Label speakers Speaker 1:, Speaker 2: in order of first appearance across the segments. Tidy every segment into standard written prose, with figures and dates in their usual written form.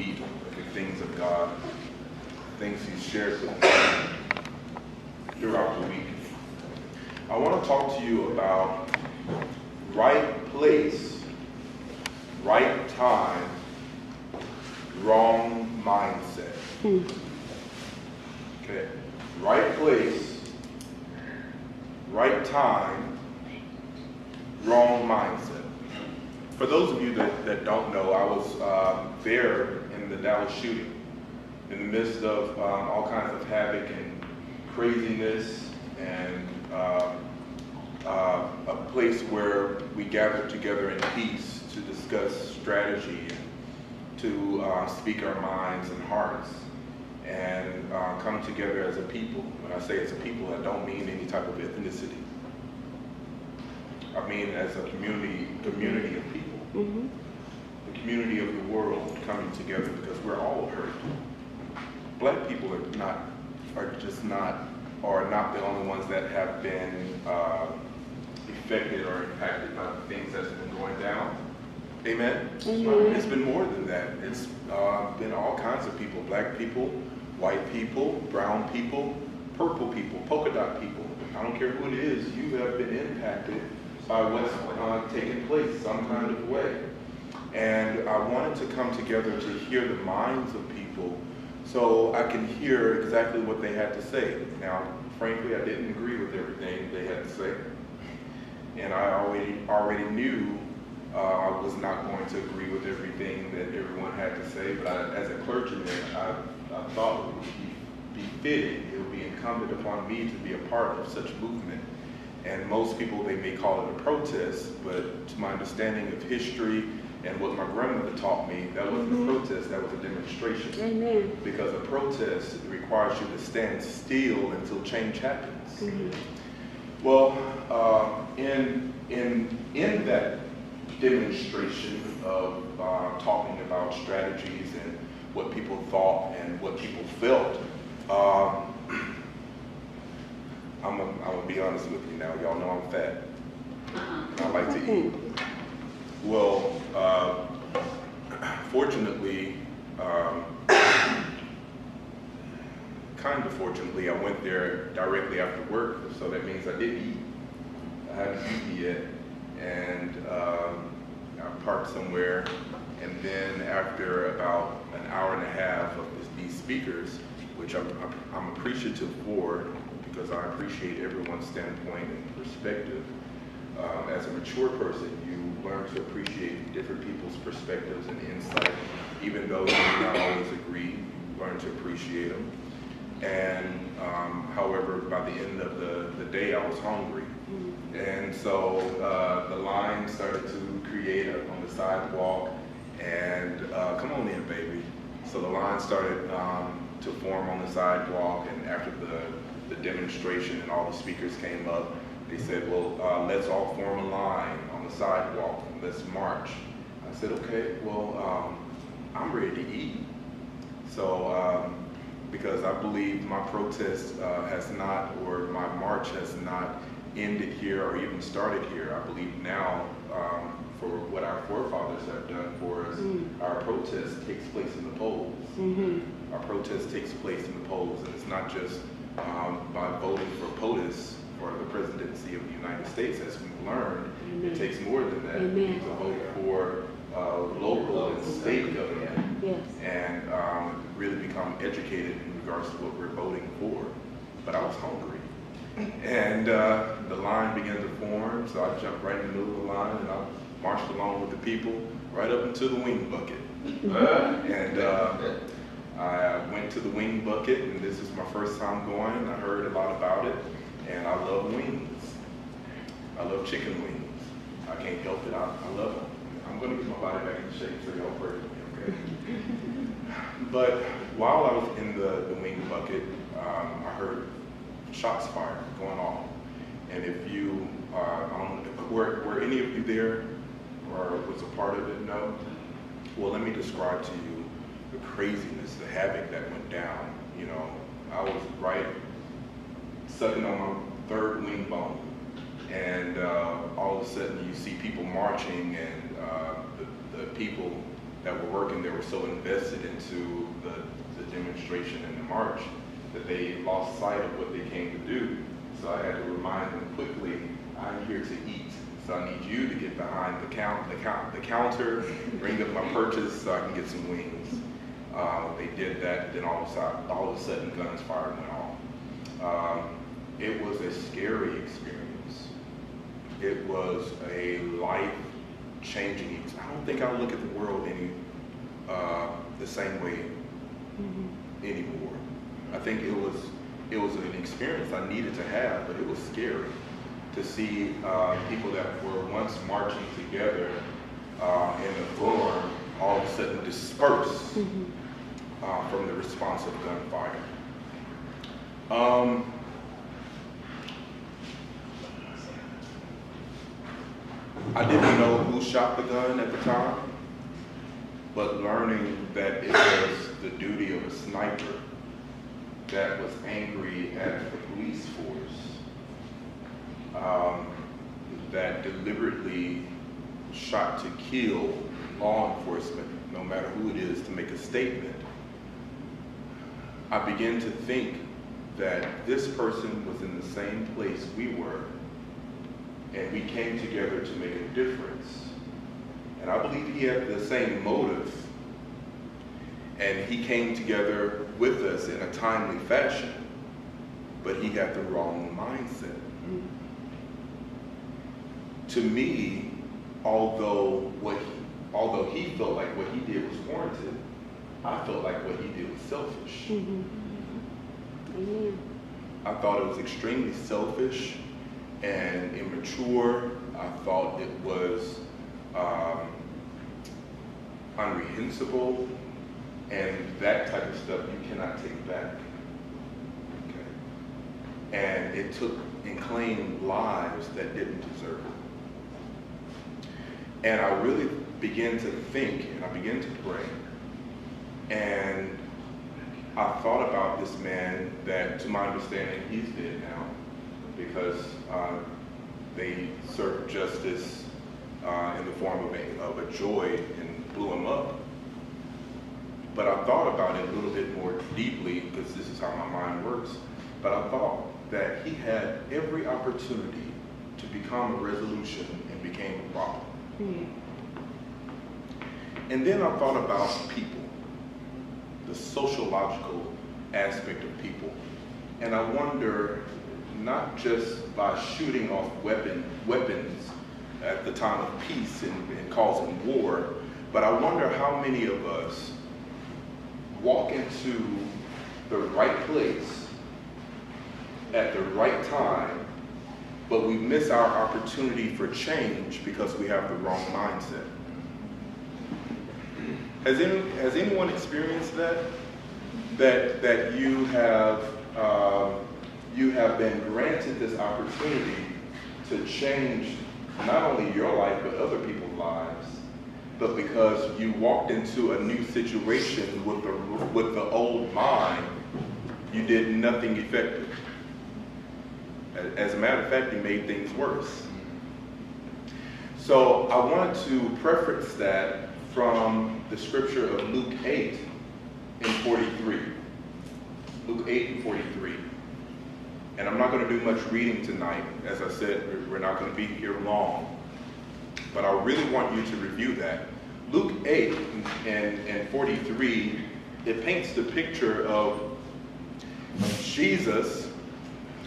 Speaker 1: week, the things of God, things He's shared with me throughout the week. I want to talk to you about right place, right time, wrong mindset. Okay, right place, right time, wrong mindset. For those of you that don't know, I was there in the Dallas shooting, in the midst of all kinds of havoc and craziness, and a place where we gathered together in peace to discuss strategy and to speak our minds and hearts and come together as a people. When I say as a people, I don't mean any type of ethnicity. I mean as a community of people. Mm-hmm. The community of the world coming together because we're all hurt. Black people are not the only ones that have been affected or impacted by the things that's been going down. Amen? Mm-hmm. It's been more than that. It's been all kinds of people. Black people, white people, brown people, purple people, polka dot people. I don't care who it is, you have been impacted by what's taking place some kind of way. And I wanted to come together to hear the minds of people so I can hear exactly what they had to say. Now, frankly, I didn't agree with everything they had to say. And I already knew I was not going to agree with everything that everyone had to say, but as a clergyman, I thought it would be fitting, it would be incumbent upon me to be a part of such movement. And most people, they may call it a protest, but to my understanding of history and what my grandmother taught me, that wasn't a protest, that was a demonstration. Amen. Because a protest requires you to stand still until change happens. Mm-hmm. Well, in that demonstration of talking about strategies and what people thought and what people felt, I'm gonna be honest with you now. Y'all know I'm fat. I like to eat. Well, fortunately, kind of fortunately, I went there directly after work, so that means I didn't eat. I haven't eaten yet, and I parked somewhere, and then after about an hour and a half of these speakers, which I'm appreciative for, because I appreciate everyone's standpoint and perspective. As a mature person, you learn to appreciate different people's perspectives and insight. Even though you may not always agree, you learn to appreciate them. And however, by the end of the day, I was hungry. And so the line started to create on the sidewalk, and come on in, baby. So the line started to form on the sidewalk, and after the demonstration and all the speakers came up, they said, well, let's all form a line on the sidewalk and let's march. I said, okay, well, I'm ready to eat. So, because I believe my protest has not, or my march has not ended here or even started here. I believe now, for what our forefathers have done for us, our protest takes place in the polls. Mm-hmm. Our protest takes place in the polls, and it's not just by voting for POTUS or the presidency of the United States, as we've learned. Amen. It takes more than that. Amen. You need to vote for local and state government, yes, and really become educated in regards to what we're voting for. But I was hungry. And the line began to form, so I jumped right in the middle of the line, and I marched along with the people right up into the wing bucket. And I went to the wing bucket, and this is my first time going, and I heard a lot about it, and I love wings. I love chicken wings. I can't help it, I love them. I'm gonna get my body back in shape, so y'all pray for me, okay? But while I was in the wing bucket, I heard shots fired going off. And if you, were any of you there or was a part of it? No? Well, let me describe to you the craziness, the havoc that went down. You know, I was right sucking on my third wing bone, and all of a sudden you see people marching, and the people that were working there were so invested into the demonstration and the march that they lost sight of what they came to do. So I had to remind them quickly, I'm here to eat. So I need you to get behind the counter, bring up my purchase so I can get some wings. They did that, then all of a sudden guns fired and went off. It was a scary experience. It was a life-changing experience. I don't think I look at the world the same way anymore. I think it was an experience I needed to have, but it was scary to see people that were once marching together in the forum all of a sudden disperse from the response of gunfire. I didn't know who shot the gun at the time, but learning that it was the duty of a sniper that was angry at the police force that deliberately shot to kill law enforcement, no matter who it is, to make a statement, I began to think that this person was in the same place we were, and we came together to make a difference. And I believe he had the same motive, and he came together with us in a timely fashion, but he got the wrong mindset. To me, although he felt like what he did was warranted, I felt like what he did was selfish. I thought it was extremely selfish and immature. I thought it was unreprehensible, and that type of stuff you cannot take back. Okay? And it took and claimed lives that didn't deserve it. And I really began to think, and I began to pray, and I thought about this man that, to my understanding, he's dead now, because they served justice in the form of a joy and blew him up. But I thought about it a little bit more deeply, because this is how my mind works. But I thought that he had every opportunity to become a resolution and became a problem. And then I thought about people, the sociological aspect of people. And I wonder, not just by shooting off weapons at the time of peace and causing war, but I wonder how many of us walk into the right place at the right time, but we miss our opportunity for change because we have the wrong mindset. Has anyone experienced that? That you have been granted this opportunity to change not only your life but other people's lives, but because you walked into a new situation with the old mind, you did nothing effective. As a matter of fact, you made things worse. So I wanted to preference that from the scripture of Luke 8 and 43. Luke 8 and 43. And I'm not going to do much reading tonight. As I said, we're not going to be here long. But I really want you to review that. Luke 8 and 43, it paints the picture of Jesus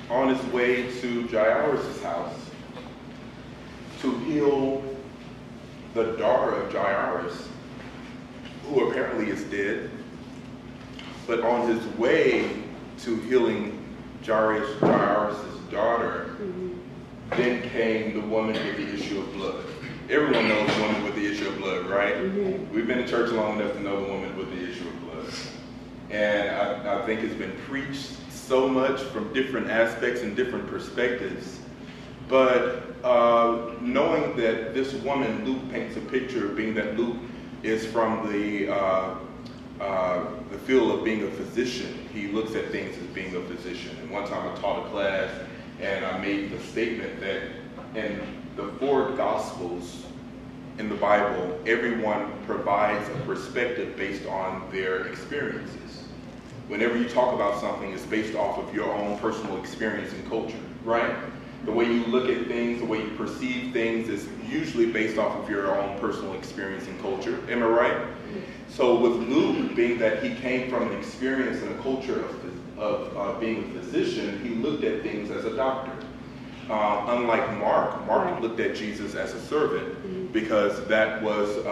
Speaker 1: on his way to Jairus' house to heal the daughter of Jairus, who apparently is dead. But on his way to healing Jairus' daughter, then came the woman with the issue of blood. Everyone knows the woman with the issue of blood, right? We've been in church long enough to know the woman with the issue of blood. And I think it's been preached so much from different aspects and different perspectives. But knowing that this woman, Luke paints a picture, being that Luke is from the field of being a physician. He looks at things as being a physician. And one time I taught a class and I made the statement that in the four Gospels, in the Bible, everyone provides a perspective based on their experiences. Whenever you talk about something, it's based off of your own personal experience and culture, right? The way you look at things, the way you perceive things is usually based off of your own personal experience and culture. Am I right? So with Luke, being that he came from an experience and a culture of being a physician, he looked at things as a doctor. Unlike Mark looked at Jesus as a servant because that was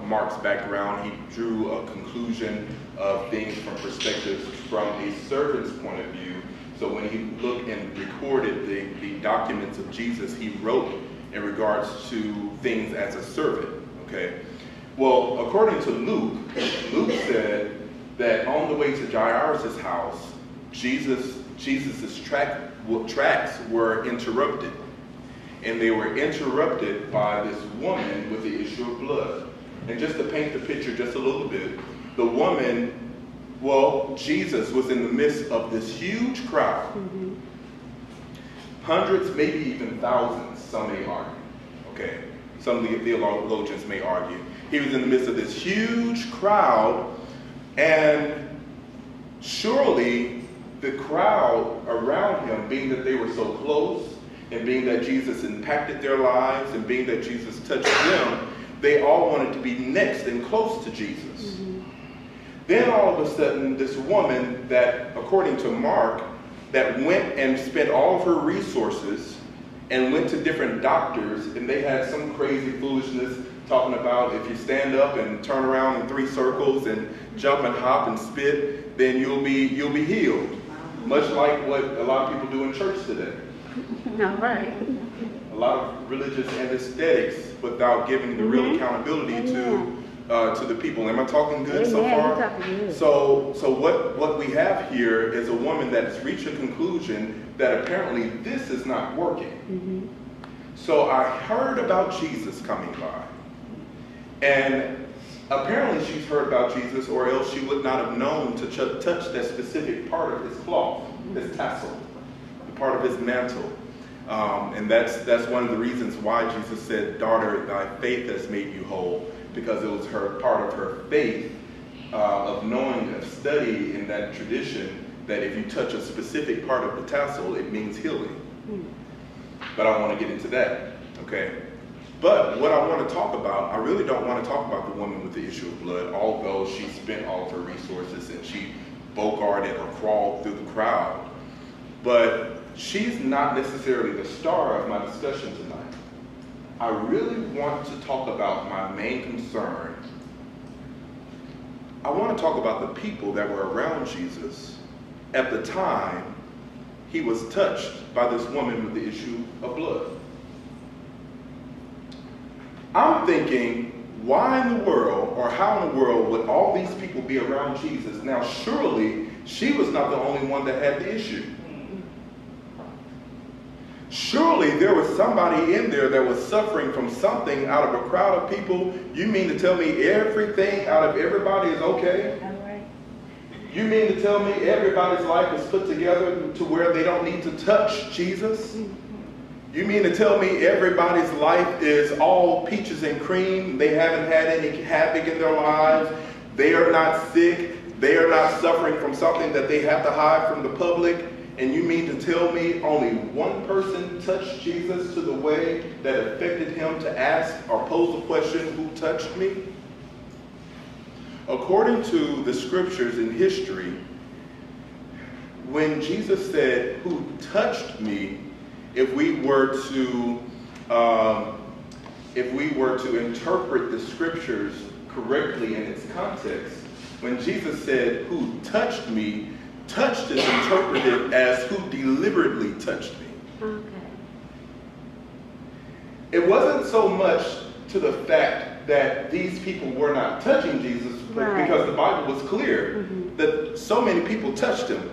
Speaker 1: Mark's background. He drew a conclusion of things from perspectives from a servant's point of view. So when he looked and recorded the documents of Jesus, he wrote in regards to things as a servant, okay? Well, according to Luke, Luke said that on the way to Jairus' house, Jesus's tracks were interrupted. And they were interrupted by this woman with the issue of blood. And just to paint the picture just a little bit, the woman, well, Jesus was in the midst of this huge crowd. Hundreds, maybe even thousands, some may argue. Okay, some theologians may argue. He was in the midst of this huge crowd, and surely the crowd around him, being that they were so close, and being that Jesus impacted their lives, and being that Jesus touched them, they all wanted to be next and close to Jesus. Then all of a sudden, this woman that, according to Mark, that went and spent all of her resources and went to different doctors, and they had some crazy foolishness talking about if you stand up and turn around in 3 circles and jump and hop and spit, then you'll be healed. Much like what a lot of people do in church today.
Speaker 2: All right.
Speaker 1: A lot of religious anesthetics without giving the real accountability to the people. Am I talking good so far?
Speaker 2: You're talking good.
Speaker 1: So what we have here is a woman that has reached a conclusion that apparently this is not working. So I heard about Jesus coming by. And apparently she's heard about Jesus, or else she would not have known to touch that specific part of his cloth, his tassel, the part of his mantle. And that's one of the reasons why Jesus said, "Daughter, thy faith has made you whole," because it was her part of her faith of knowing, of study in that tradition, that if you touch a specific part of the tassel, it means healing. But I want to get into that, okay? But what I want to talk about, I really don't want to talk about the woman with the issue of blood, although she spent all of her resources and she bogarted or crawled through the crowd. But she's not necessarily the star of my discussion tonight. I really want to talk about my main concern. I want to talk about the people that were around Jesus at the time he was touched by this woman with the issue of blood. I'm thinking, why in the world, or how in the world would all these people be around Jesus? Now, surely she was not the only one that had the issue. Surely there was somebody in there that was suffering from something out of a crowd of people. You mean to tell me everything out of everybody is okay?
Speaker 2: All right.
Speaker 1: You mean to tell me everybody's life is put together to where they don't need to touch Jesus? You mean to tell me everybody's life is all peaches and cream? They haven't had any havoc in their lives. They are not sick. They are not suffering from something that they have to hide from the public. And you mean to tell me only one person touched Jesus to the way that affected him to ask or pose the question, who touched me? According to the scriptures in history, when Jesus said, who touched me, if we were to interpret the scriptures correctly in its context, when Jesus said, who touched me, touched is interpreted as who deliberately touched me.
Speaker 2: Okay.
Speaker 1: It wasn't so much to the fact that these people were not touching Jesus,
Speaker 2: Right.
Speaker 1: because the Bible was clear that so many people touched him.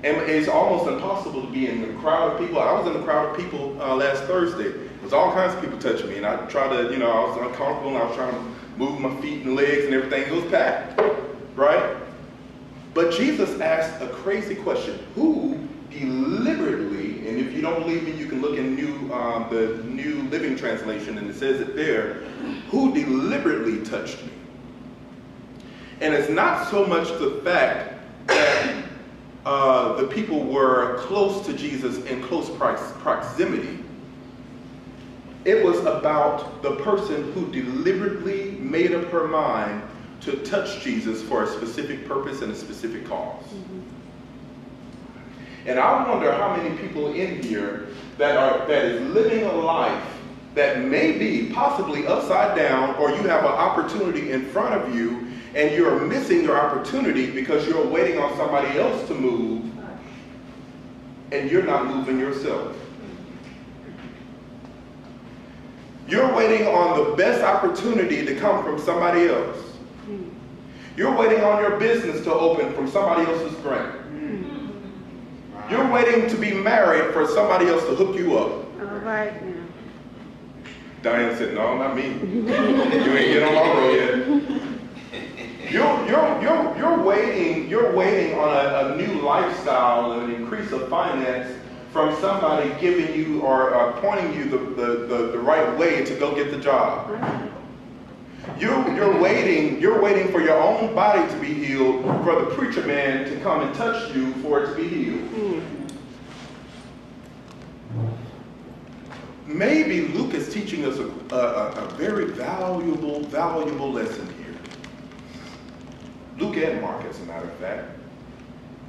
Speaker 1: And it's almost impossible to be in the crowd of people. I was in the crowd of people last Thursday. There was all kinds of people touching me, and I tried to, I was uncomfortable, and I was trying to move my feet and legs and everything. It was packed, right? But Jesus asked a crazy question. Who deliberately, and And if you don't believe me, you can look in the New Living Translation, and it says it there, who deliberately touched me. And it's not so much the fact that the people were close to Jesus in close proximity. It was about the person who deliberately made up her mind to touch Jesus for a specific purpose and a specific cause. Mm-hmm. And I wonder how many people in here that is living a life that may be possibly upside down, or you have an opportunity in front of you and you're missing your opportunity because you're waiting on somebody else to move and you're not moving yourself. You're waiting on the best opportunity to come from somebody else. You're waiting on your business to open from somebody else's grant. You're waiting to be married for somebody else to hook you up.
Speaker 2: All right now.
Speaker 1: Diane said, no, not me. You ain't get on my road yet. You're waiting on a new lifestyle and an increase of finance from somebody giving you or pointing you the right way to go get the job. You're waiting for your own body to be healed, for the preacher man to come and touch you for it to be healed. Maybe Luke is teaching us a very valuable lesson here. Luke and Mark, as a matter of fact.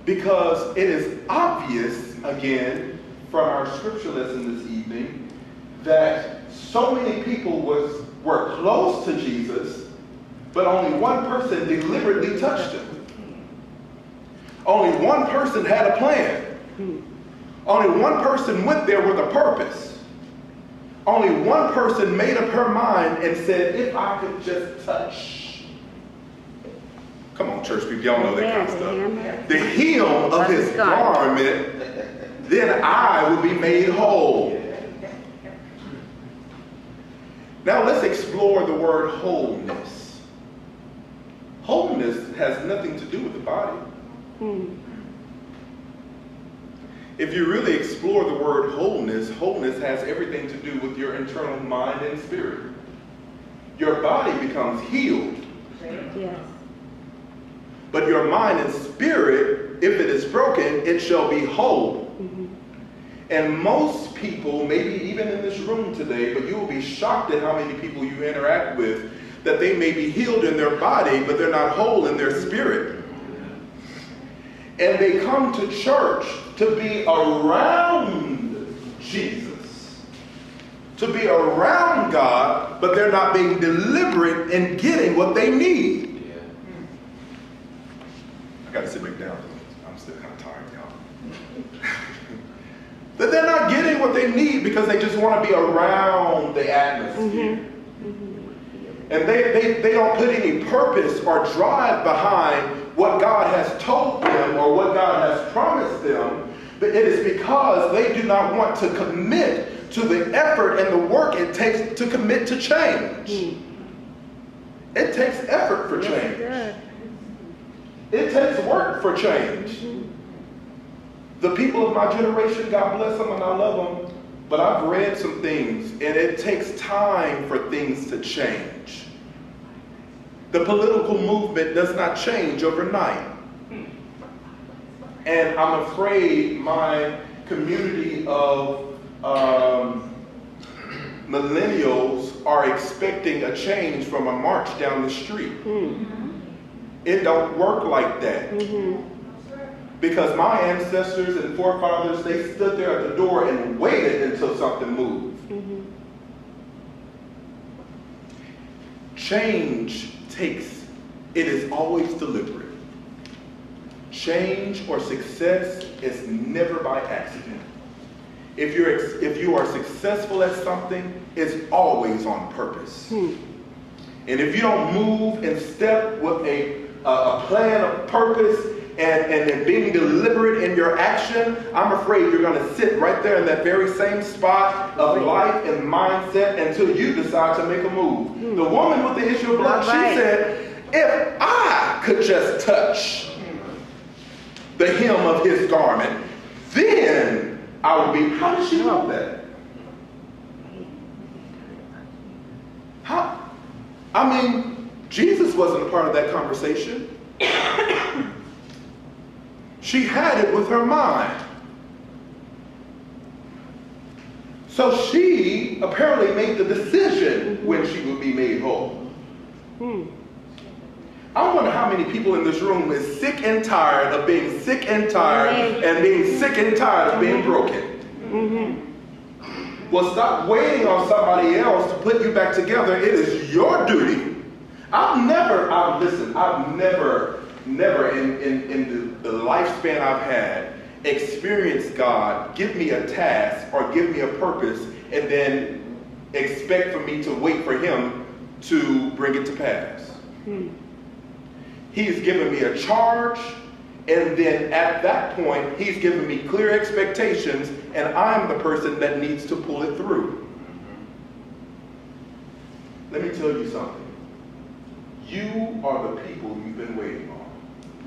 Speaker 1: Because it is obvious, again, from our scripture lesson this evening, that so many people were close to Jesus, but only one person deliberately touched him. Only one person had a plan. Only one person went there with a purpose. Only one person made up her mind and said, if I could just touch. Come on, church people, y'all know that kind of stuff. The hem of his garment, then I will be made whole. Now let's explore the word wholeness. Wholeness has nothing to do with the body. If you really explore the word wholeness, wholeness has everything to do with your internal mind and spirit. Your body becomes healed. Yes. But your mind and spirit, if it is broken, it shall be whole. And most people, maybe even in this room today, but you will be shocked at how many people you interact with, that they may be healed in their body, but they're not whole in their spirit. And they come to church to be around Jesus, to be around God, but they're not being deliberate in getting what they need. I got to sit back down. I'm still kind of tired, y'all. That they're not getting what they need because they just want to be around the atmosphere. And they don't put any purpose or drive behind what God has told them or what God has promised them. But it is because they do not want to commit to the effort and the work it takes to commit to change. It takes effort for change. It takes work for change. The people of my generation, God bless them and I love them, but I've read some things and it takes time for things to change. The political movement does not change overnight. And I'm afraid my community of millennials are expecting a change from a march down the street. It don't work like that. Because my ancestors and forefathers, they stood there at the door and waited until something moved. Change it is always deliberate. Change or success is never by accident. If you are successful at something, it's always on purpose. And if you don't move in step with a plan of purpose and being deliberate in your action, I'm afraid you're going to sit right there in that very same spot of life and mindset until you decide to make a move. The woman with the issue of blood, she said, if I could just touch the hem of his garment, then I will be. How did she know that? How? I mean, Jesus wasn't a part of that conversation. She had it with her mind. So she apparently made the decision when she would be made whole. I wonder how many people in this room is sick and tired of being sick and tired and being sick and tired of being broken. Well, stop waiting on somebody else to put you back together. It is your duty. I've never in the lifespan I've had experienced God give me a task or give me a purpose and then expect for me to wait for him to bring it to pass. He's given me a charge, and then at that point, he's given me clear expectations, and I'm the person that needs to pull it through. Let me tell you something. You are the people you've been waiting on.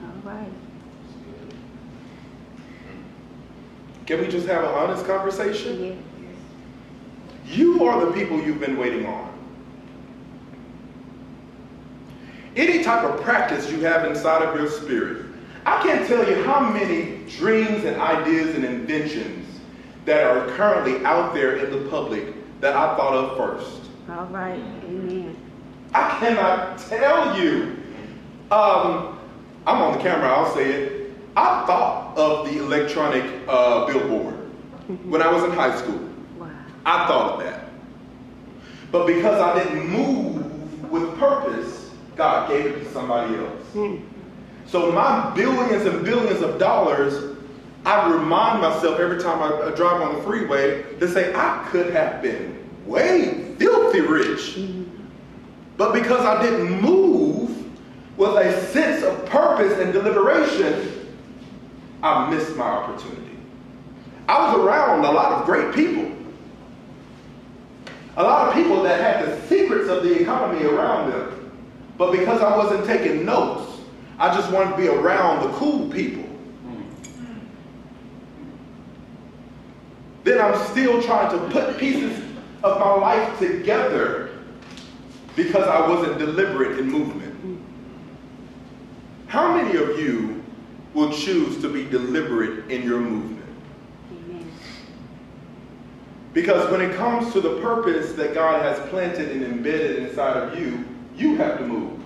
Speaker 2: All right.
Speaker 1: Can we just have an honest conversation?
Speaker 2: Yeah.
Speaker 1: You are the people you've been waiting on. Any type of practice you have inside of your spirit, I can't tell you how many dreams and ideas and inventions that are currently out there in the public that I thought of first.
Speaker 2: All right. Amen.
Speaker 1: I cannot tell you. I'm on the camera, I'll say it. I thought of the electronic billboard when I was in high school.
Speaker 2: Wow.
Speaker 1: I thought of that. But because I didn't move with purpose, God gave it to somebody else. So my billions and billions of dollars, I remind myself every time I drive on the freeway to say I could have been way filthy rich. But because I didn't move with a sense of purpose and deliberation, I missed my opportunity. I was around a lot of great people. A lot of people that had the secrets of the economy around them. But because I wasn't taking notes, I just wanted to be around the cool people. Then I'm still trying to put pieces of my life together because I wasn't deliberate in movement. How many of you will choose to be deliberate in your movement?
Speaker 2: Amen.
Speaker 1: Because when it comes to the purpose that God has planted and embedded inside of you, you have to move.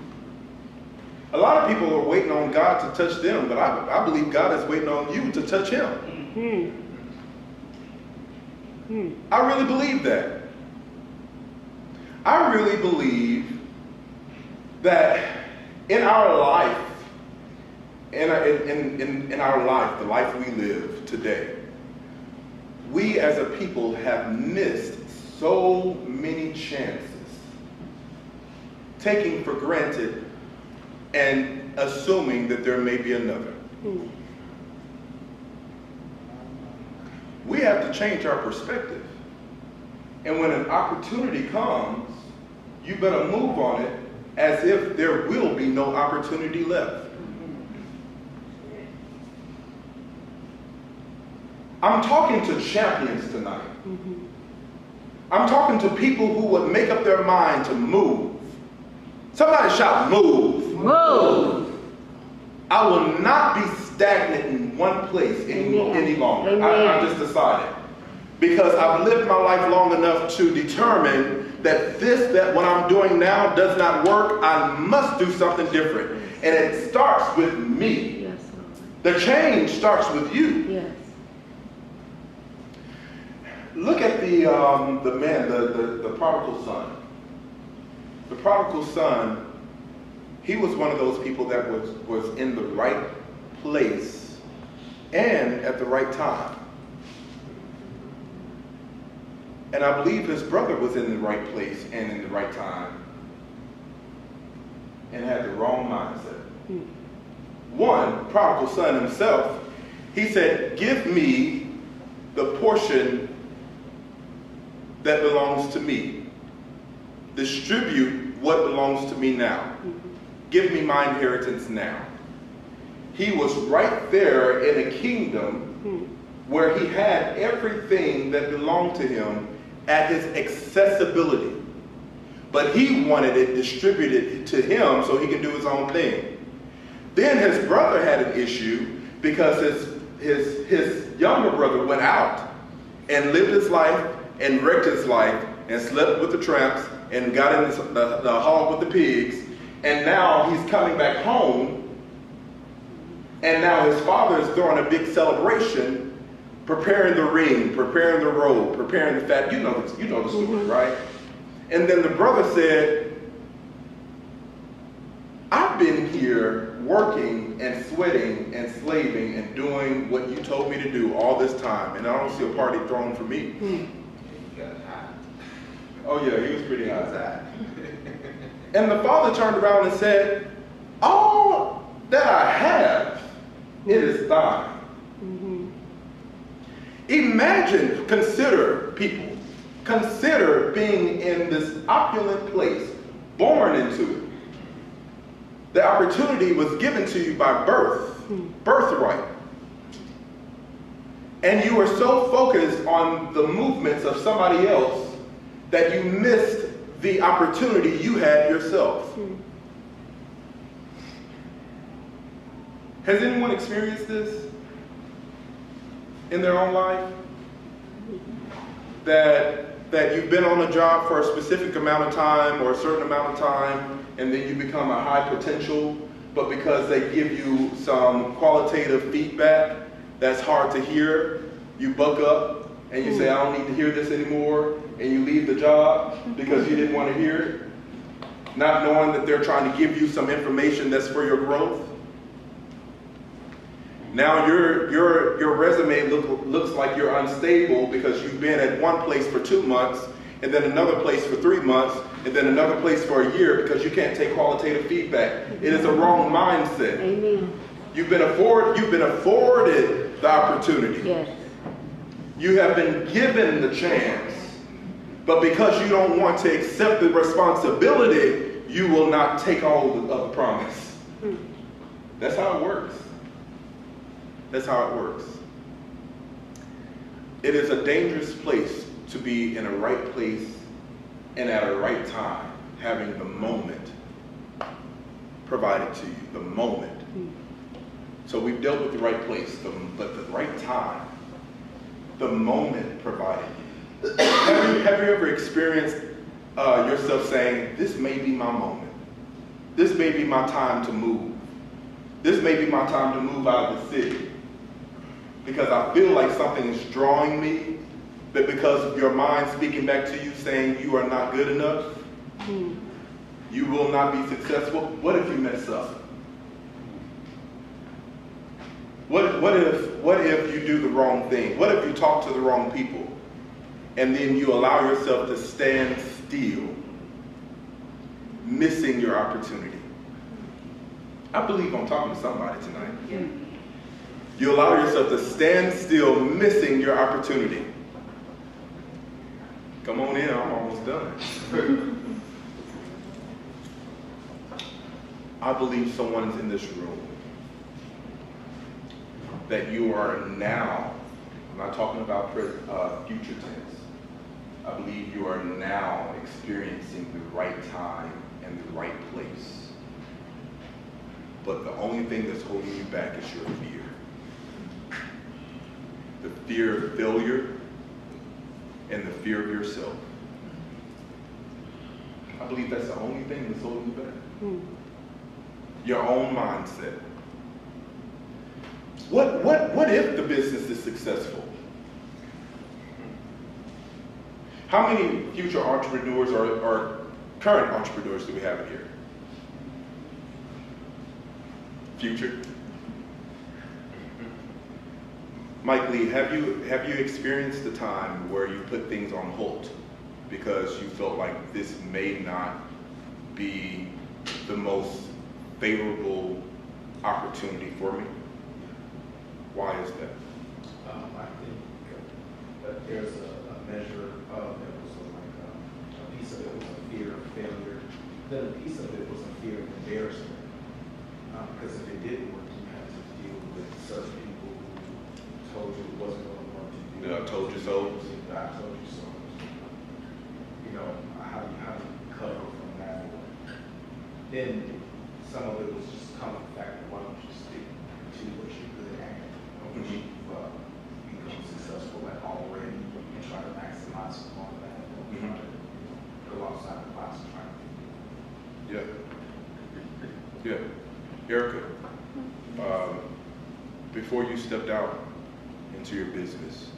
Speaker 1: A lot of people are waiting on God to touch them, but I believe God is waiting on you to touch him. I really believe that. I really believe that in our life, in our life, the life we live today, we as a people have missed so many chances, taking for granted and assuming that there may be another. We have to change our perspective. And when an opportunity comes, you better move on it as if there will be no opportunity left. I'm talking to champions tonight. I'm talking to people who would make up their mind to move. Somebody shout, move.
Speaker 2: Move.
Speaker 1: I will not be stagnant in one place any longer. I just decided. Because I've lived my life long enough to determine that what I'm doing now does not work. I must do something different. And it starts with me.
Speaker 2: Yes, Lord.
Speaker 1: The change starts with you.
Speaker 2: Yes.
Speaker 1: Look at the man, the prodigal son. The prodigal son, he was one of those people that was in the right place and at the right time. And I believe his brother was in the right place and in the right time and had the wrong mindset. One, prodigal son himself, he said, give me the portion that belongs to me. Distribute what belongs to me now. Give me my inheritance now. He was right there in a kingdom where he had everything that belonged to him at his accessibility. But he wanted it distributed to him so he could do his own thing. Then his brother had an issue because his younger brother went out and lived his life and wrecked his life and slept with the tramps and got in the hog with the pigs. And now he's coming back home, and now his father is throwing a big celebration, preparing the ring, preparing the robe, preparing the fat. You know the story, right? And then the brother said, I've been here working and sweating and slaving and doing what you told me to do all this time, and I don't see a party thrown for me.
Speaker 3: He got hot.
Speaker 1: Oh yeah, he was pretty
Speaker 3: He was
Speaker 1: hot.
Speaker 3: hot.
Speaker 1: And the father turned around and said, all that I have, it is thine. Imagine, consider being in this opulent place, born into it. The opportunity was given to you by birthright. And you were so focused on the movements of somebody else that you missed the opportunity you had yourself. Has anyone experienced this in their own life? That you've been on a job for a specific amount of time or a certain amount of time, and then you become a high potential, but because they give you some qualitative feedback that's hard to hear, you buck up and you say, I don't need to hear this anymore, and you leave the job because you didn't want to hear it, not knowing that they're trying to give you some information that's for your growth. Now your resume looks like you're unstable because you've been at one place for 2 months, and then another place for 3 months, and then another place for a year because you can't take qualitative feedback. It is a wrong mindset.
Speaker 2: Amen.
Speaker 1: You've been afforded the opportunity.
Speaker 2: Yes.
Speaker 1: You have been given the chance, but because you don't want to accept the responsibility, you will not take all of the promise. That's how it works. That's how it works. It is a dangerous place to be in a right place and at a right time, having the moment provided to you, the moment. So we've dealt with the right place, but the right time, the moment provided. Have you ever experienced yourself saying, this may be my moment. This may be my time to move. This may be my time to move out of the city. Because I feel like something is drawing me, but because of your mind speaking back to you saying you are not good enough, you will not be successful. What if you mess up? What if you do the wrong thing? What if you talk to the wrong people? And then you allow yourself to stand still, missing your opportunity? I believe I'm talking to somebody tonight.
Speaker 2: Yeah.
Speaker 1: You allow yourself to stand still, missing your opportunity. Come on in, I'm almost done. I believe someone's in this room that you are now, I'm not talking about future tense, I believe you are now experiencing the right time and the right place. But the only thing that's holding you back is your fear. The fear of failure and the fear of yourself. I believe that's the only thing that's holding you back. Your own mindset. What if the business is successful? How many future entrepreneurs or current entrepreneurs do we have here? Future? Mike Lee, have you experienced the time where you put things on hold because you felt like this may not be the most favorable opportunity for me? Why is that?
Speaker 3: I think that there's a measure of it was like a piece of it was a fear of failure. Then a piece of it was a fear of embarrassment. Because if it didn't work, you had to deal with certain people who told you it wasn't going to work to do.
Speaker 1: I told you so.
Speaker 3: I told you so. You know, how do you recover from that? Then some of it was just coming back to why don't you stick to what you're good at, or what you've become successful at already, and try to maximize on that, or try to go outside the box and try to.
Speaker 1: Yeah. Yeah. Erica, before you stepped out into your business,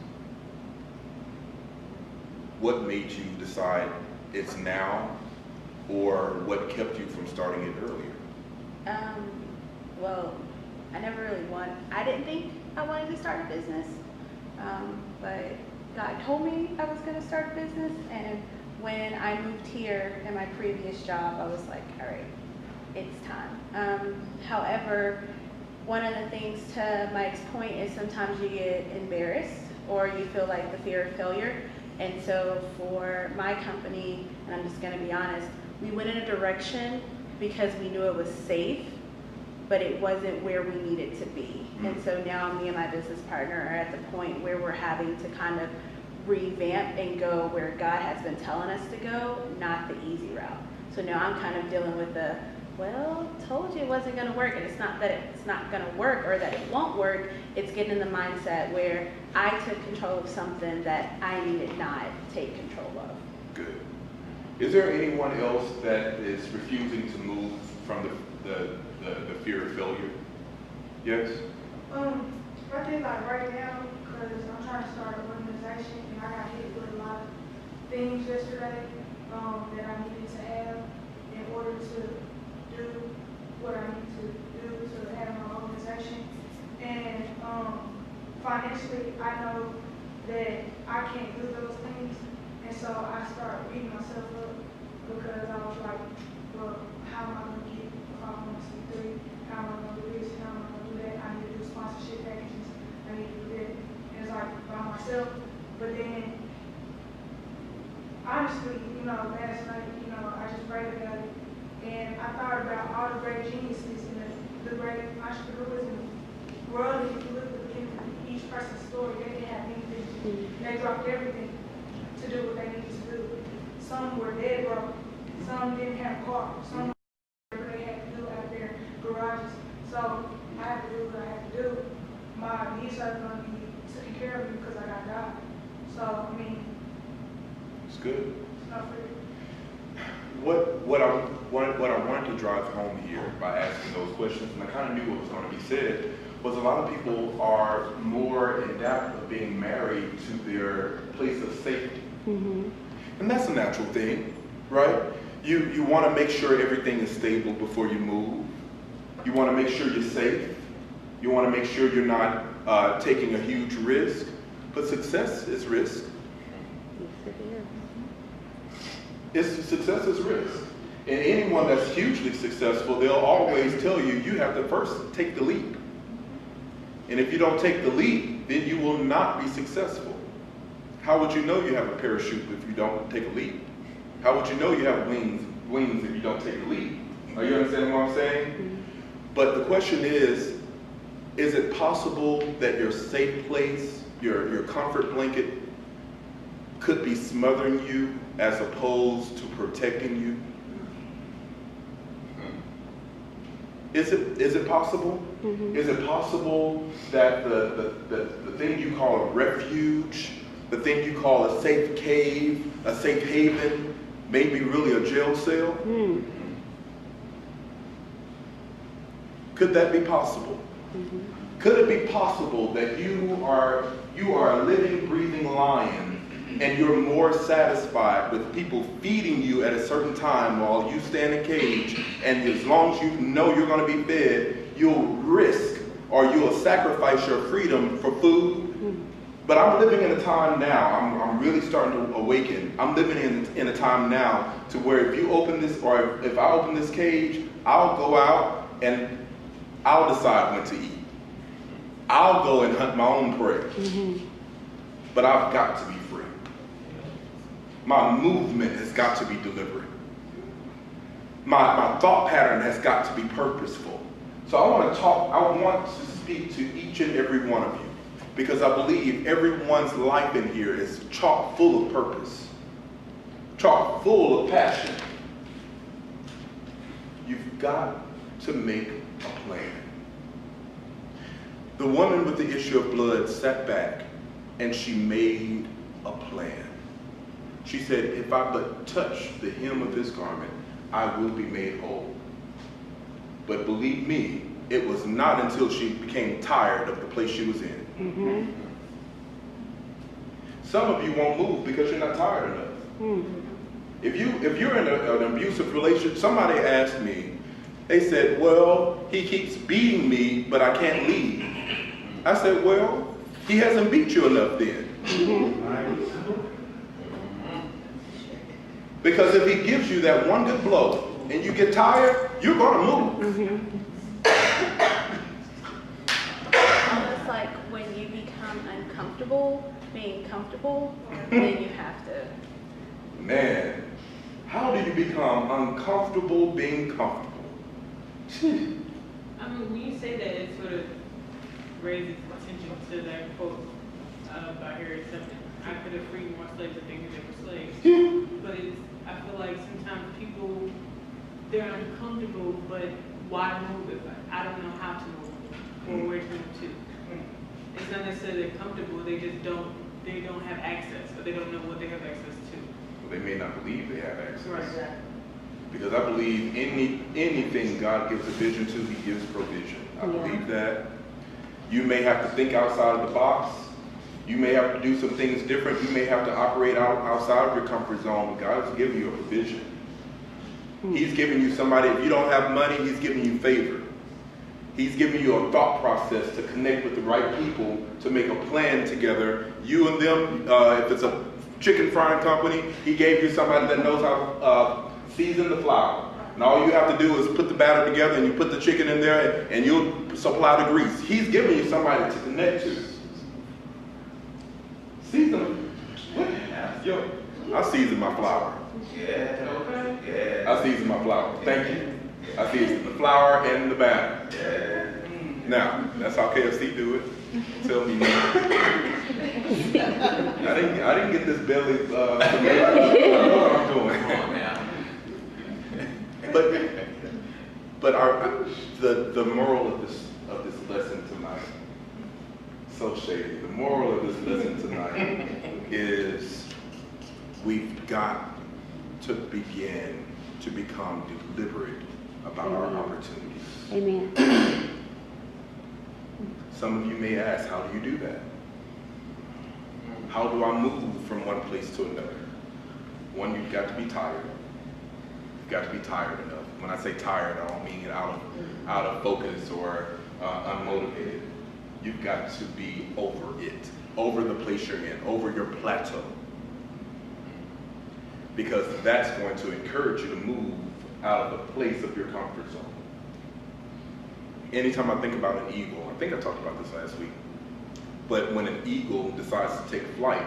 Speaker 1: what made you decide it's now, or what kept you from starting it earlier?
Speaker 4: Well, I didn't think I wanted to start a business, but God told me I was going to start a business, and when I moved here in my previous job, I was like, all right, it's time. However, one of the things to Mike's point is sometimes you get embarrassed or you feel like the fear of failure. And so for my company, and I'm just going to be honest, we went in a direction because we knew it was safe, but it wasn't where we needed to be. And so now me and my business partner are at the point where we're having to kind of revamp and go where God has been telling us to go, not the easy route. So now I'm kind of dealing with the, well, told you it wasn't going to work. And it's not that it's not going to work or that it won't work. It's getting in the mindset where I took control of something that I needed not take control of.
Speaker 1: Good. Is there anyone else that is refusing to move from the fear of failure? Yes?
Speaker 5: I think like right now, because I'm trying to start an organization and I got hit with a lot of things yesterday that I needed to have in order to do what I need to do to have my organization. And financially, I know that I can't do those things. And so I started beating myself up because I was like, well, how am I going to get 501c3? How am I going to do this? How am I going to do that? I need to do sponsorship packages. I need to do that. And it's like by myself. But then, honestly, last night, I just prayed about it. And I thought about all the great geniuses and the great entrepreneurs in the world. And if you look at the beginning of each person's story, they didn't have anything to do. They dropped everything to do what they needed to do. Some were dead broke. Some didn't have a car. Some whatever they had to do out there, garages. So I had to do what I had to do. My needs are going to be taken care of because I got God. So, I mean,
Speaker 1: It's good.
Speaker 5: it's not fair.
Speaker 1: What I wanted to drive home here by asking those questions, and I kind of knew what was going to be said, was a lot of people are more in doubt of being married to their place of safety. And that's a natural thing, right? You want to make sure everything is stable before you move. You want to make sure you're safe. You want to make sure you're not taking a huge risk. But success is risk. Success is risk. And anyone that's hugely successful, they'll always tell you, you have to first take the leap. And if you don't take the leap, then you will not be successful. How would you know you have a parachute if you don't take a leap? How would you know you have wings if you don't take a leap? Are you understanding what I'm saying? But the question is it possible that your safe place, your comfort blanket, could be smothering you as opposed to protecting you? Is it possible? Is it possible that the thing you call a refuge, the thing you call a safe cave, a safe haven, may be really a jail cell? Could that be possible? Could it be possible that you are a living, breathing lion, and you're more satisfied with people feeding you at a certain time while you stand in a cage, and as long as you know you're going to be fed, you'll risk or you'll sacrifice your freedom for food? But I'm living in a time now, I'm really starting to awaken. I'm living in a time now to where if you open this, or if I open this cage, I'll go out and I'll decide when to eat. I'll go and hunt my own prey. But I've got to be free. My movement has got to be deliberate. My thought pattern has got to be purposeful. So I want to speak to each and every one of you. because I believe everyone's life in here is chock full of purpose, chock full of passion. You've got to make a plan. The woman with the issue of blood sat back and she made a plan. She said, if I but touch the hem of his garment, I will be made whole. But believe me, it was not until she became tired of the place she was in.
Speaker 2: Mm-hmm.
Speaker 1: Some of you won't move because you're not tired enough.
Speaker 2: Mm-hmm.
Speaker 1: If you're in an abusive relationship, somebody asked me, they said, well, he keeps beating me, but I can't leave. I said, well, he hasn't beat you enough then.
Speaker 2: Mm-hmm.
Speaker 1: Because if he gives you that one good blow and you get tired, you're going to move.
Speaker 2: Mm-hmm.
Speaker 4: Almost like when you become uncomfortable being comfortable, then you have to.
Speaker 1: Man, how do you become uncomfortable being comfortable?
Speaker 6: I mean, when you say that, it sort of raises attention to that quote by Harriet Tubman. I could have freed more slaves if they knew they were slaves. But I feel like sometimes people, they're uncomfortable, but why move if I don't know how to move or where to move to? It's not necessarily they're comfortable, they just don't have access, or they don't know what they have access to.
Speaker 1: Well, they may not believe they have access.
Speaker 6: Right.
Speaker 1: Because I believe anything God gives a vision to, he gives provision. I believe that. You may have to think outside of the box. You may have to do some things different. You may have to operate outside of your comfort zone, but God has given you a provision. He's giving you somebody, if you don't have money, he's giving you favor. He's giving you a thought process to connect with the right people, to make a plan together. You and them, if it's a chicken frying company, he gave you somebody that knows how season the flour. And all you have to do is put the batter together and you put the chicken in there and you'll supply the grease. He's giving you somebody to connect to. Season. What? Yo, I season my flour. I season my flour. Thank you. I season the flour and the batter. Now, that's how KFC do it. Tell me. I didn't get this belly. I know what I'm doing. But the moral of this lesson tonight, so shady. The moral of this lesson tonight is we've got to begin to become deliberate about our opportunities.
Speaker 2: Amen.
Speaker 1: Some of you may ask, how do you do that? How do I move from one place to another? One, you've got to be tired. You've got to be tired enough. When I say tired, I don't mean out of focus or unmotivated. You've got to be over it, over the place you're in, over your plateau. Because that's going to encourage you to move out of the place of your comfort zone. Anytime I think about an eagle, I think I talked about this last week, but when an eagle decides to take flight,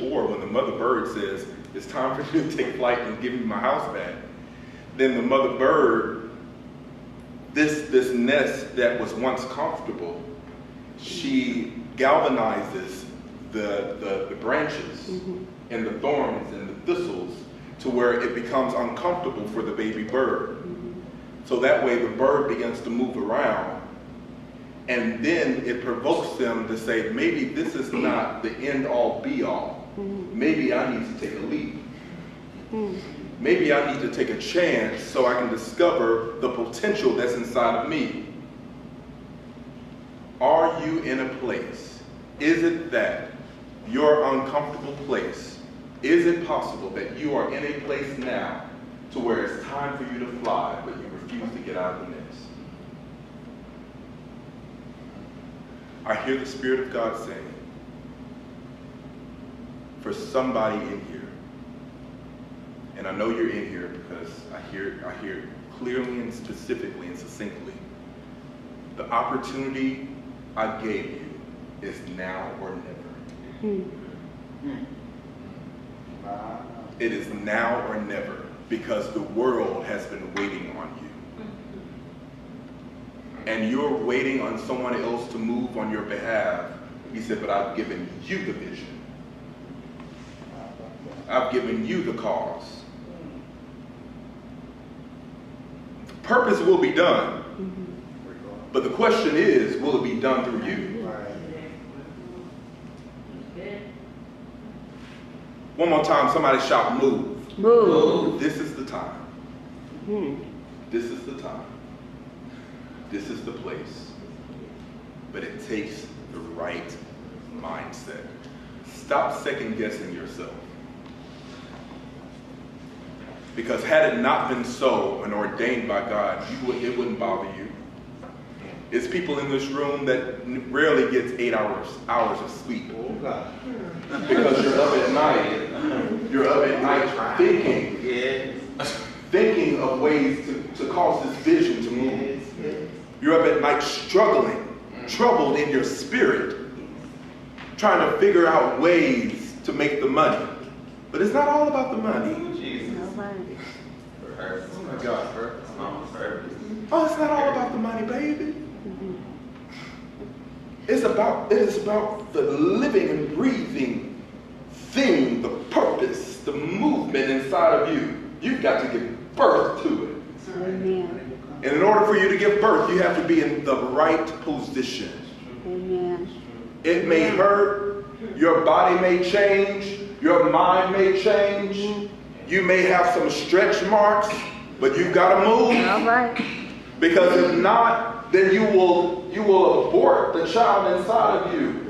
Speaker 1: or when the mother bird says, it's time for you to take flight and give me my house back, then the mother bird, this nest that was once comfortable, she galvanizes the branches and the thorns and the thistles to where it becomes uncomfortable for the baby bird. So that way the bird begins to move around, and then it provokes them to say, maybe this is not the end all be all. Maybe I need to take a leap. Maybe I need to take a chance so I can discover the potential that's inside of me. Are you in a place? Is it that your uncomfortable place, is it possible that you are in a place now to where it's time for you to fly, but you refuse to get out of the nest? I hear the Spirit of God saying, for somebody in here, and I know you're in here because I hear clearly and specifically and succinctly, the opportunity I gave you is now or never. It is now or never, because the world has been waiting on you. And you're waiting on someone else to move on your behalf He said, but I've given you the vision. I've given you the cause. Purpose will be done. But the question is, will it be done through you? One more time, somebody shout, move.
Speaker 2: Move.
Speaker 1: This is the time. This is the time. This is the place. But it takes the right mindset. Stop second guessing yourself. Because had it not been so and ordained by God, it wouldn't bother you. It's people in this room that rarely gets 8 hours of sleep.
Speaker 3: Oh, God.
Speaker 1: Because you're up at night. You're up at night thinking. Thinking of ways to cause this vision to move. You're up at night struggling, troubled in your spirit, trying to figure out ways to make the money. But it's not all about the money.
Speaker 3: Oh, my God.
Speaker 1: Oh, it's not all about the money, baby. It is about the living and breathing thing, the purpose, the movement inside of you. You've got to give birth to it.
Speaker 2: Amen.
Speaker 1: And in order for you to give birth, you have to be in the right position.
Speaker 2: Amen.
Speaker 1: It may hurt, your body may change, your mind may change, you may have some stretch marks, but you've got to move.
Speaker 2: All right.
Speaker 1: Because if not, then you will abort the child inside of you.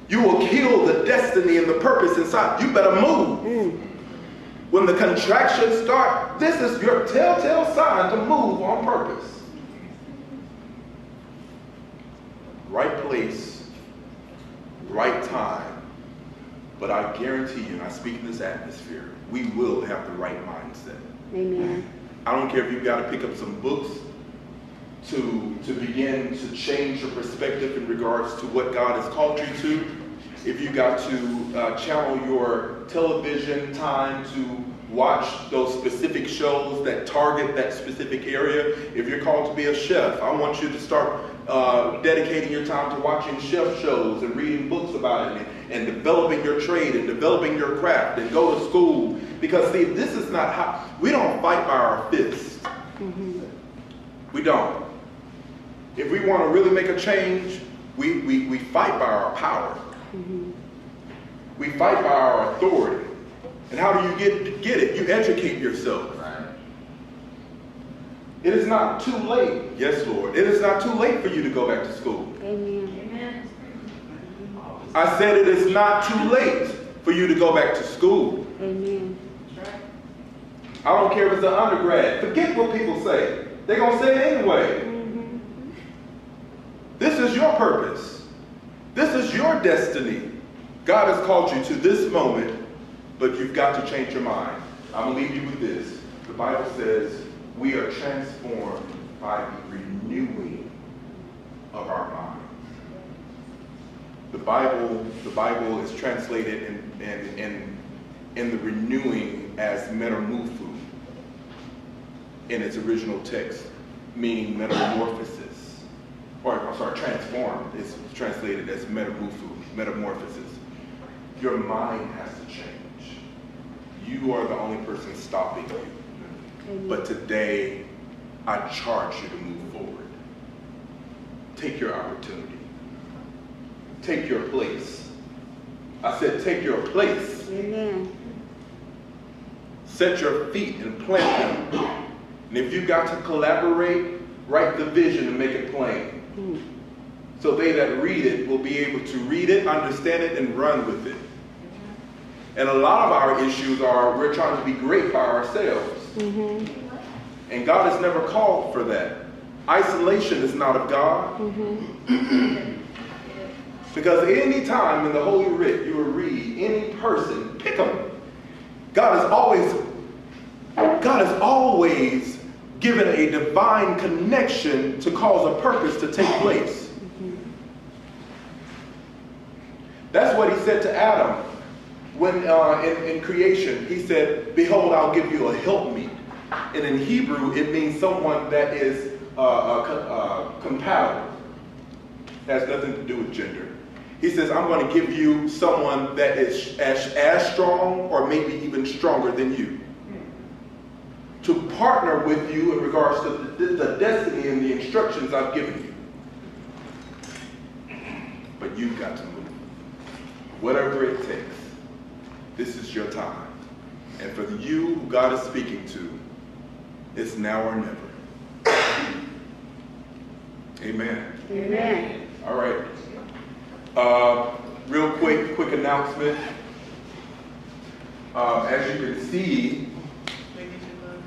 Speaker 1: You will kill the destiny and the purpose inside. You better move. When the contractions start, this is your telltale sign to move on purpose. Right place, right time. But I guarantee you, and I speak in this atmosphere, we will have the right mindset.
Speaker 2: Amen.
Speaker 1: I don't care if you've got to pick up some books to begin to change your perspective in regards to what God has called you to. If you got to channel your television time to watch those specific shows that target that specific area. If you're called to be a chef, I want you to start dedicating your time to watching chef shows and reading books about it and developing your trade and developing your craft and go to school. Because see, this is not how, we don't fight by our fists. We don't. If we want to really make a change, we fight by our power. We fight by our authority. And how do you get it? You educate yourself. It is not too late. Yes, Lord. It is not too late for you to go back to school.
Speaker 2: Amen.
Speaker 1: I said it is not too late for you to go back to school.
Speaker 2: Amen.
Speaker 1: I don't care if it's an undergrad. Forget what people say. They're going to say it anyway. This is your purpose. This is your destiny. God has called you to this moment, but you've got to change your mind. I'm going to leave you with this. The Bible says we are transformed by the renewing of our mind. The Bible is translated in the renewing as metamorpho in its original text, meaning metamorphosis. Or, I'm sorry, transformed is translated as metamorphosis. Your mind has to change. You are the only person stopping you.
Speaker 2: Amen.
Speaker 1: But today, I charge you to move forward. Take your opportunity. Take your place. I said take your place.
Speaker 2: Amen.
Speaker 1: Set your feet and plant them. And if you've got to collaborate, write the vision and make it plain. So they that read it will be able to read it, understand it, and run with it. And a lot of our issues are we're trying to be great by ourselves. And God has never called for that. Isolation is not of God. Because any time in the Holy Writ you will read any person, pick them. God has always given a divine connection to cause a purpose to take place. That's what he said to Adam when in creation. He said, behold, I'll give you a helpmeet. And in Hebrew, it means someone that is compatible. It has nothing to do with gender. He says, I'm going to give you someone that is as strong or maybe even stronger than you, to partner with you in regards to the destiny and the instructions I've given you. But you've got to move. Whatever it takes, this is your time. And for you who God is speaking to, it's now or never. Amen.
Speaker 2: Amen.
Speaker 1: All right. Real quick announcement. As you can see,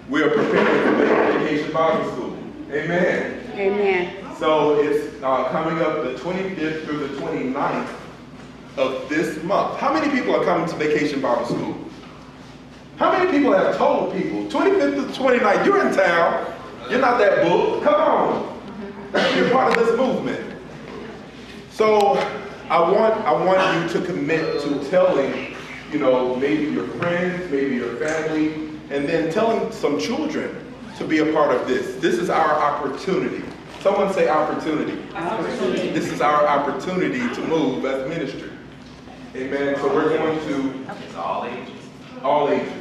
Speaker 1: we are preparing for Vacation Bible School. Amen.
Speaker 2: Amen.
Speaker 1: So it's coming up the 25th through the 29th of this month. How many people are coming to Vacation Bible School? How many people have told people? 25th to the 29th, you're in town. You're not that book. Come on. You're part of this movement. So I want you to commit to telling, maybe your friends, maybe your family, and then telling some children to be a part of this. This is our opportunity. Someone say opportunity.
Speaker 6: Opportunity.
Speaker 1: This is our opportunity to move as ministry. Amen. So we're going to,
Speaker 3: It's all ages.
Speaker 1: all ages.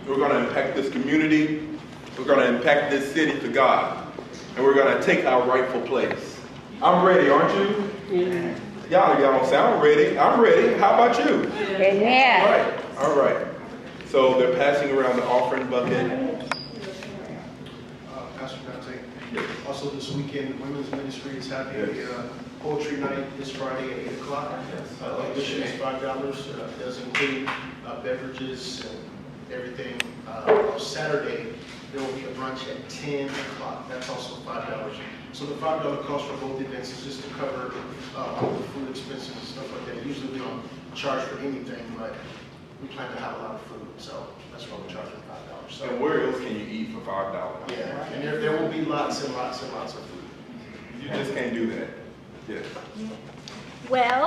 Speaker 1: We're going to impact this community. We're going to impact this city for God. And we're going to take our rightful place. I'm ready, aren't you?
Speaker 2: Amen.
Speaker 1: Y'all don't sound ready. I'm ready. How about you?
Speaker 2: Amen.
Speaker 1: All right. So they're passing around the offering bucket.
Speaker 7: Pastor Dante. Also this weekend, Women's Ministry is having a poetry night this Friday at 8 o'clock. Admission is $5. It does include beverages and everything. On Saturday, there will be a brunch at 10 o'clock. That's also $5. So the $5 cost for both events is just to cover all the food expenses and stuff like that. Usually we don't charge for anything, but we plan to have a lot of food, so that's why we're charging $5. So,
Speaker 1: And where else can you eat for $5?
Speaker 7: yeah, and there will be lots and lots and lots of food.
Speaker 1: You just can't do that. Yes.
Speaker 4: Well,